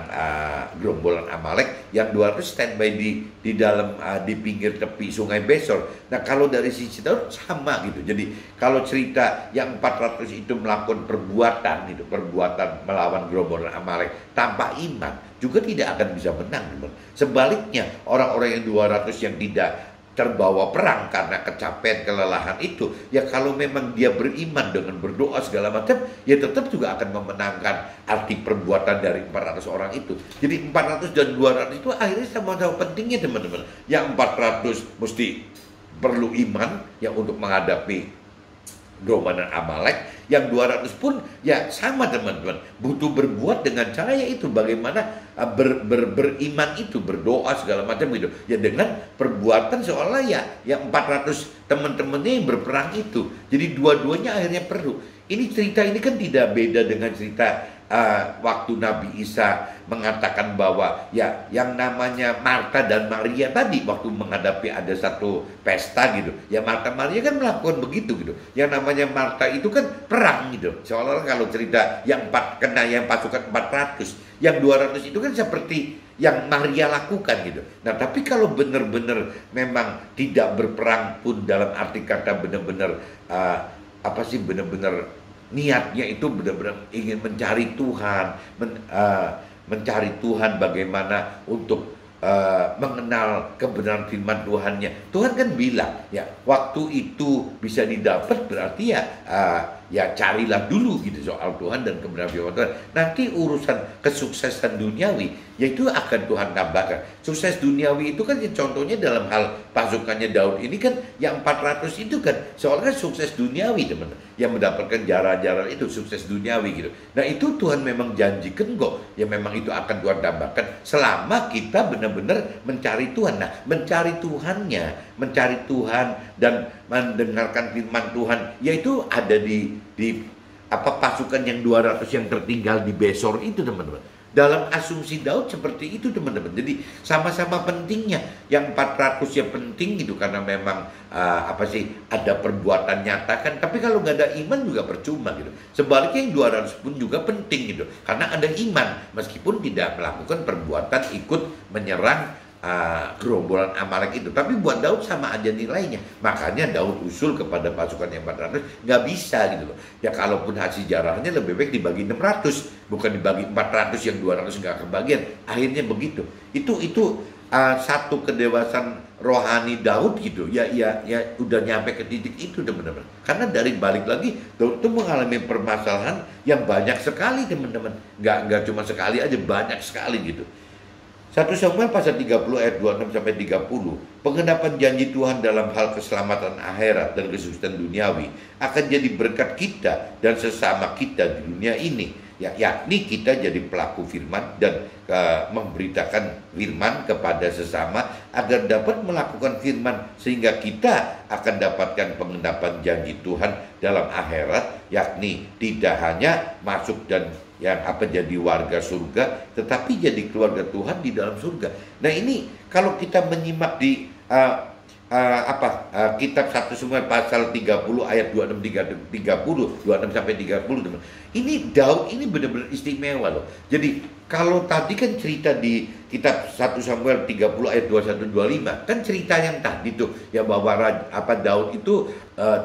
gerombolan Amalek, yang 200 standby di dalam di pinggir tepi sungai Besor. Nah kalau dari sisi Daud sama gitu. Jadi kalau cerita yang 400 itu melakukan perbuatan melawan gerombolan Amalek tanpa iman, juga tidak akan bisa menang teman. Sebaliknya orang-orang yang 200 yang tidak terbawa perang karena kecapean, kelelahan itu, ya kalau memang dia beriman dengan berdoa segala macam, ya tetap juga akan memenangkan arti perbuatan dari 400 orang itu. Jadi 400 dan 200 itu akhirnya sama-sama pentingnya teman-teman. Yang 400 mesti perlu iman ya untuk menghadapi gerombolan Amalek, yang 200 pun ya sama teman-teman, butuh berbuat dengan cara itu bagaimana beriman itu, berdoa segala macam gitu ya, dengan perbuatan seolah ya yang 400 teman-temannya yang berperang itu. Jadi dua-duanya akhirnya perlu. Ini cerita ini kan tidak beda dengan cerita waktu Nabi Isa mengatakan bahwa ya yang namanya Marta dan Maria tadi waktu menghadapi ada satu pesta gitu, ya Marta Maria kan melakukan begitu gitu. Yang namanya Marta itu kan perang gitu, seolah-olah kalau cerita yang pasukan 400, yang 200 itu kan seperti yang Maria lakukan gitu. Nah tapi kalau benar-benar memang tidak berperang pun, dalam arti kata benar-benar benar-benar niatnya itu benar-benar ingin mencari Tuhan, mencari Tuhan bagaimana untuk mengenal kebenaran firman Tuhannya. Tuhan kan bilang ya waktu itu bisa didapat berarti ya carilah dulu gitu soal Tuhan dan kebenaran firman Tuhan. Nanti urusan kesuksesan duniawi, yaitu akan Tuhan tambahkan. Sukses duniawi itu kan contohnya dalam hal pasukannya Daud ini kan yang 400 itu kan soalnya sukses duniawi teman-teman, yang mendapatkan jaran-jaran itu sukses duniawi gitu. Nah itu Tuhan memang janjikan kok, ya memang itu akan Tuhan tambahkan selama kita benar-benar mencari Tuhan. Nah mencari Tuhannya, mencari Tuhan dan mendengarkan firman Tuhan, yaitu ada di pasukan yang 200 yang tertinggal di Besor itu teman-teman. Dalam asumsi Daud seperti itu teman-teman. Jadi sama-sama pentingnya. Yang 400 ya penting gitu karena memang ada perbuatan nyata kan. Tapi kalau nggak ada iman juga percuma gitu. Sebaliknya yang 200 pun juga penting gitu. Karena ada iman meskipun tidak melakukan perbuatan ikut menyerang gerombolan Amalek itu. Tapi buat Daud sama aja nilainya. Makanya Daud usul kepada pasukan yang 400, nggak bisa gitu loh. Ya kalaupun hasil jarahnya lebih baik dibagi 600, bukan dibagi 400 yang 200 nggak kebagian. Akhirnya begitu. Itu satu kedewasaan rohani Daud gitu. Ya udah nyampe ke titik itu teman-teman. Karena dari balik lagi Daud itu mengalami permasalahan yang banyak sekali teman-teman. Nggak cuma sekali aja, banyak sekali gitu. 1 Samuel pasal 30 ayat 26 sampai 30, pengendapan janji Tuhan dalam hal keselamatan akhirat dan kesuksesan duniawi akan jadi berkat kita dan sesama kita di dunia ini, yakni kita jadi pelaku firman dan memberitakan firman kepada sesama agar dapat melakukan firman sehingga kita akan dapatkan pengendapan janji Tuhan dalam akhirat, yakni tidak hanya masuk dan jadi warga surga, tetapi jadi keluarga Tuhan di dalam surga. Nah ini kalau kita menyimak di kitab 1 Samuel pasal 30 ayat 26 sampai 30 teman. Ini Daud ini benar-benar istimewa loh. Jadi kalau tadi kan cerita di kitab 1 Samuel 30 ayat 21 25 kan cerita yang tadi tuh ya bahwa Daud itu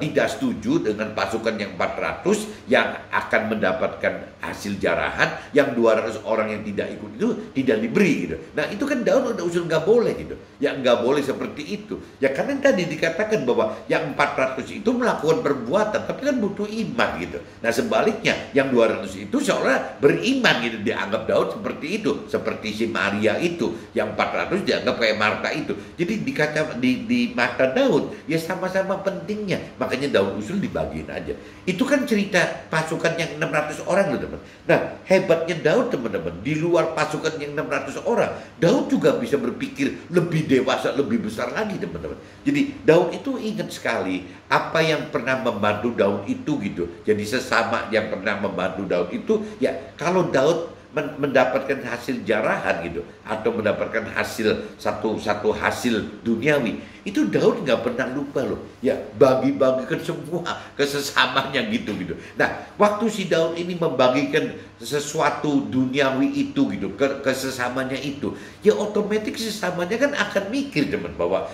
tidak setuju dengan pasukan yang 400 yang akan mendapatkan hasil jarahan, yang 200 orang yang tidak ikut itu tidak diberi gitu. Nah itu kan Daud udah usul nggak boleh gitu. Ya nggak boleh seperti itu. Ya karena tadi dikatakan bahwa yang 400 itu melakukan perbuatan tapi kan butuh iman gitu. Nah sebaliknya yang 200 itu seolah beriman gitu, dianggap Daud seperti itu, seperti si Maria itu, yang 400 dianggap kayak Marta itu. Jadi di mata Daud ya sama-sama pentingnya. Makanya Daud usul dibagiin aja. Itu kan cerita pasukan yang 600 orang loh teman. Nah hebatnya Daud teman-teman, di luar pasukan yang 600 orang, Daud juga bisa berpikir lebih dewasa, lebih besar lagi teman-teman. Jadi Daud itu ingat sekali apa yang pernah membantu Daud itu gitu. Jadi sesama yang pernah membantu Daud itu, ya kalau Daud mendapatkan hasil jarahan gitu atau mendapatkan hasil satu hasil duniawi, itu Daud nggak pernah lupa loh, ya bagi-bagikan semua ke sesamanya gitu. Nah waktu si Daud ini membagikan sesuatu duniawi itu gitu ke sesamanya itu, ya otomatis sesamanya kan akan mikir teman bahwa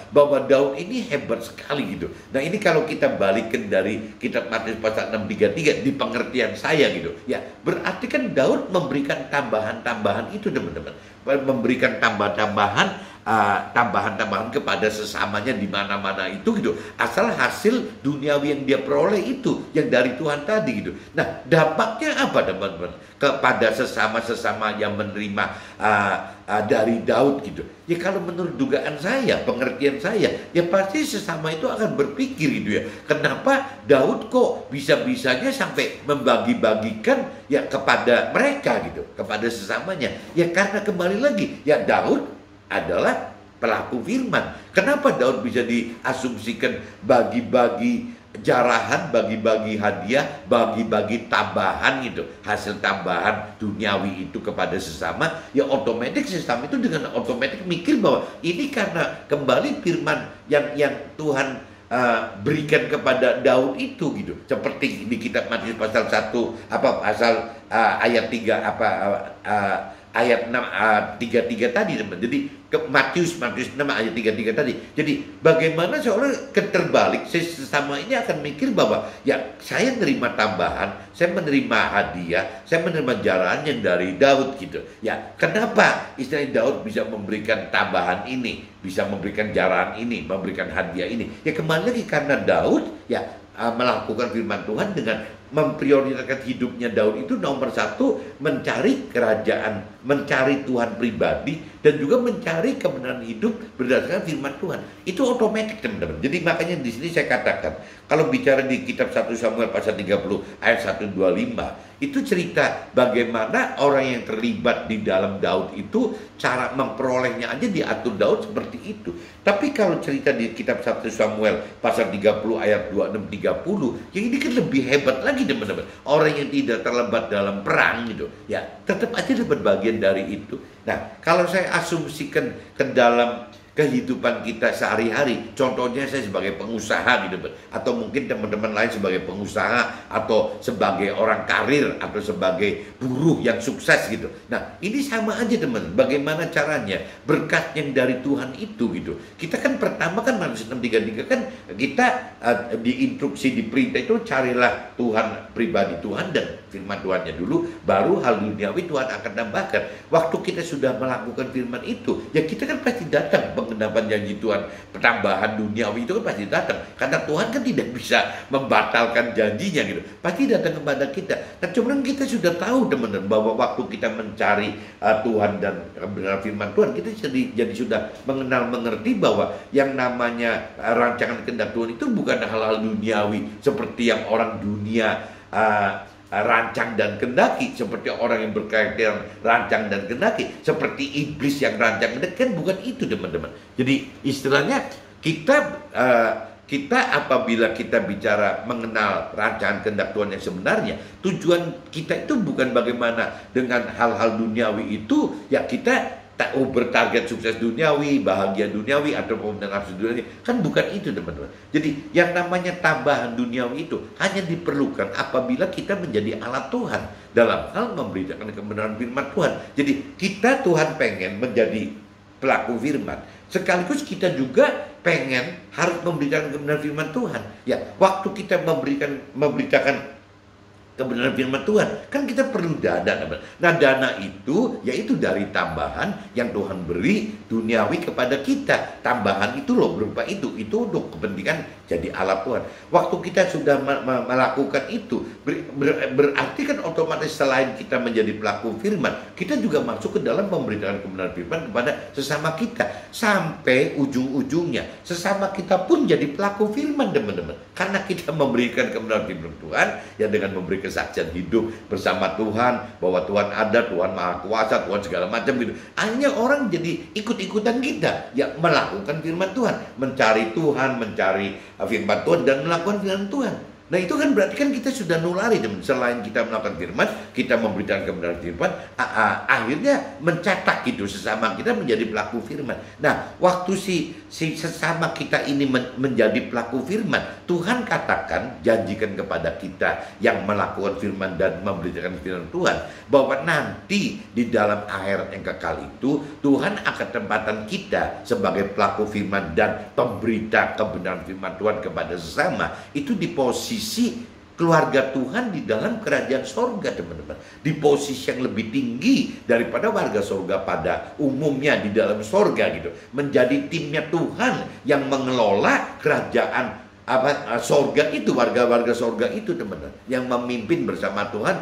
Daud ini hebat sekali gitu. Nah ini kalau kita balikan dari kitab Matius pasal 6:33 di pengertian saya gitu, ya berarti kan Daud memberikan tambahan-tambahan itu teman-teman, memberikan tambahan-tambahan kepada sesamanya di mana-mana itu gitu, asal hasil duniawi yang dia peroleh itu yang dari Tuhan tadi gitu. Nah dampaknya apa teman-teman kepada sesama yang menerima dari Daud gitu? Ya kalau menurut dugaan saya, pengertian saya, ya pasti sesama itu akan berpikir gitu ya, kenapa Daud kok bisa-bisanya sampai membagi-bagikan ya kepada mereka gitu, kepada sesamanya. Ya karena kembali lagi ya Daud adalah pelaku firman. Kenapa Daud bisa diasumsikan bagi-bagi jarahan, bagi-bagi hadiah, bagi-bagi tambahan gitu, hasil tambahan duniawi itu kepada sesama? Ya otomatis sesama itu dengan otomatis mikir bahwa ini karena kembali firman yang Tuhan berikan kepada Daud itu gitu. Seperti di kitab Matius pasal 1 ayat 3 ayat 6 33 tadi teman. Jadi ke Matius 6 ayat 33 tadi. Jadi bagaimana seolah terbalik, sesama ini akan mikir bahwa ya saya menerima tambahan, saya menerima hadiah, saya menerima jarahan yang dari Daud gitu. Ya kenapa istilahnya Daud bisa memberikan tambahan ini, bisa memberikan jarahan ini, memberikan hadiah ini? Ya kembali lagi karena Daud ya melakukan firman Tuhan dengan memprioritaskan hidupnya Daud itu nomor satu mencari kerajaan, mencari Tuhan pribadi, dan juga mencari kebenaran hidup berdasarkan firman Tuhan. Itu otomatis, teman-teman. Jadi makanya di sini saya katakan, kalau bicara di kitab 1 Samuel pasal 30 ayat 125, itu cerita bagaimana orang yang terlibat di dalam Daud itu cara memperolehnya aja diatur Daud seperti itu. Tapi kalau cerita di kitab 1 Samuel pasal 30 ayat 26-30, yang ini kan lebih hebat lagi, teman-teman. Orang yang tidak terlibat dalam perang gitu, ya tetap aja dapat bagian dari itu. Nah, kalau saya asumsikan ke dalam kehidupan kita sehari-hari, contohnya saya sebagai pengusaha gitu, atau mungkin teman-teman lain sebagai pengusaha, atau sebagai orang karir, atau sebagai buruh yang sukses gitu. Nah, ini sama aja, teman. Bagaimana caranya berkat yang dari Tuhan itu gitu. Kita kan pertama kan Matius 6:33 kan kita diinstruksi, diperintah itu carilah Tuhan pribadi Tuhan dan firman Tuhannya dulu, baru hal duniawi Tuhan akan tambahkan. Waktu kita sudah melakukan firman itu, ya kita kan pasti datang pengendapan janji Tuhan, pertambahan duniawi itu kan pasti datang, karena Tuhan kan tidak bisa membatalkan janjinya gitu, pasti datang kepada kita. Nah, cuman kita sudah tahu, teman-teman, bahwa waktu kita mencari Tuhan dan kebenaran firman Tuhan, kita jadi sudah mengerti bahwa yang namanya rancangan kehendak Tuhan itu bukan hal-hal duniawi seperti yang orang dunia rancang dan kendaki, seperti orang yang berkaitan rancang dan kendaki, seperti iblis yang rancang kendaki, kan bukan itu, teman-teman. Jadi istilahnya kita apabila kita bicara mengenal rancangan kehendak Tuhan yang sebenarnya, tujuan kita itu bukan bagaimana dengan hal-hal duniawi itu, ya kita bertarget sukses duniawi, bahagia duniawi, atau pemenuhan nafsu duniawi. Kan bukan itu, teman-teman. Jadi yang namanya tambahan duniawi itu hanya diperlukan apabila kita menjadi alat Tuhan dalam hal memberitakan kebenaran firman Tuhan. Jadi kita, Tuhan pengen menjadi pelaku firman, sekaligus kita juga pengen harus memberitakan kebenaran firman Tuhan. Ya, waktu kita memberitakan kebenaran firman Tuhan, kan kita perlu dana, teman. Nah, dana itu yaitu dari tambahan yang Tuhan beri duniawi kepada kita. Tambahan itu loh berupa itu untuk kepentingan jadi alat Tuhan. Waktu kita sudah melakukan itu, berarti kan otomatis selain kita menjadi pelaku firman, kita juga masuk ke dalam pemberitaan kebenaran firman kepada sesama kita. Sampai ujung-ujungnya sesama kita pun jadi pelaku firman, teman-teman. Karena kita memberikan kebenaran firman Tuhan, ya dengan memberikan kesaksian hidup bersama Tuhan, bahwa Tuhan ada, Tuhan Maha Kuasa, Tuhan segala macam gitu. Hanya orang jadi ikut-ikutan kita, ya melakukan firman Tuhan, mencari Tuhan, mencari firman Tuhan, dan melakukan firman Tuhan. Nah, itu kan berarti kan kita sudah nulari, teman. Selain kita melakukan firman, kita memberitakan kebenaran firman, akhirnya mencetak gitu sesama kita menjadi pelaku firman. Nah, waktu si sesama kita ini menjadi pelaku firman, Tuhan katakan, janjikan kepada kita yang melakukan firman dan memberitakan firman Tuhan, bahwa nanti di dalam akhirat yang kekal itu Tuhan akan tempatkan kita sebagai pelaku firman dan pemberita kebenaran firman Tuhan kepada sesama, itu di posisi keluarga Tuhan di dalam kerajaan sorga, teman-teman. Di posisi yang lebih tinggi daripada warga sorga pada umumnya di dalam sorga gitu. Menjadi timnya Tuhan yang mengelola kerajaan sorga itu, warga-warga sorga itu, teman-teman, yang memimpin bersama Tuhan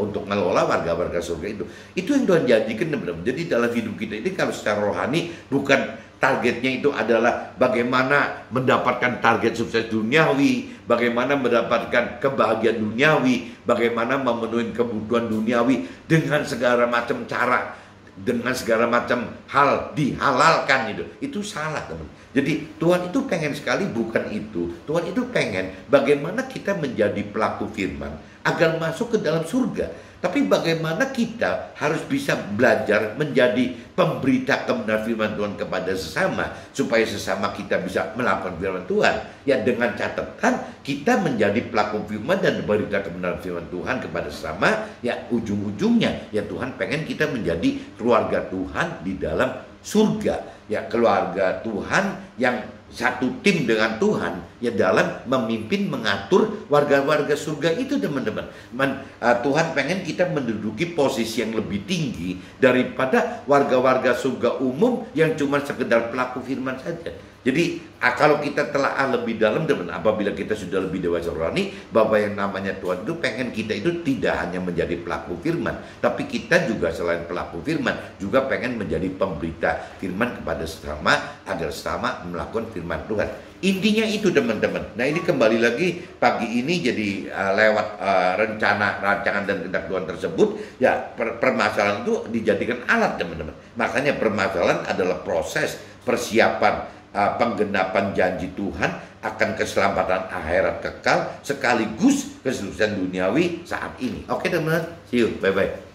untuk mengelola warga-warga sorga itu. Itu yang Tuhan janjikan, teman-teman. Jadi dalam hidup kita ini kalau secara rohani bukan targetnya itu adalah bagaimana mendapatkan target sukses duniawi, bagaimana mendapatkan kebahagiaan duniawi, bagaimana memenuhi kebutuhan duniawi dengan segala macam cara, dengan segala macam hal dihalalkan itu salah, teman. Jadi Tuhan itu pengen sekali bukan itu. Tuhan itu pengen bagaimana kita menjadi pelaku firman agar masuk ke dalam surga. Tapi bagaimana kita harus bisa belajar menjadi pemberita kebenaran firman Tuhan kepada sesama, supaya sesama kita bisa melakukan firman Tuhan. Ya, dengan catatan kita menjadi pelaku firman dan berita kebenaran firman Tuhan kepada sesama, ya ujung-ujungnya ya Tuhan pengen kita menjadi keluarga Tuhan di dalam surga. Ya, keluarga Tuhan yang satu tim dengan Tuhan, ya dalam memimpin, mengatur warga-warga surga itu, teman-teman. Tuhan pengen kita menduduki posisi yang lebih tinggi daripada warga-warga surga umum yang cuma sekedar pelaku firman saja. Jadi kalau kita telah lebih dalam, teman, apabila kita sudah lebih dewasa rohani, bahwa yang namanya Tuhan itu pengen kita itu tidak hanya menjadi pelaku firman, tapi kita juga selain pelaku firman, juga pengen menjadi pemberita firman kepada sesama, agar sesama melakukan firman Tuhan. Intinya itu, teman-teman. Nah, ini kembali lagi pagi ini jadi lewat rancangan dan kehendak Tuhan tersebut, ya permasalahan itu dijadikan alat, teman-teman. Makanya permasalahan adalah proses persiapan penggenapan janji Tuhan akan keselamatan akhirat kekal sekaligus kesuksesan duniawi saat ini. Oke, teman-teman, see you, bye-bye.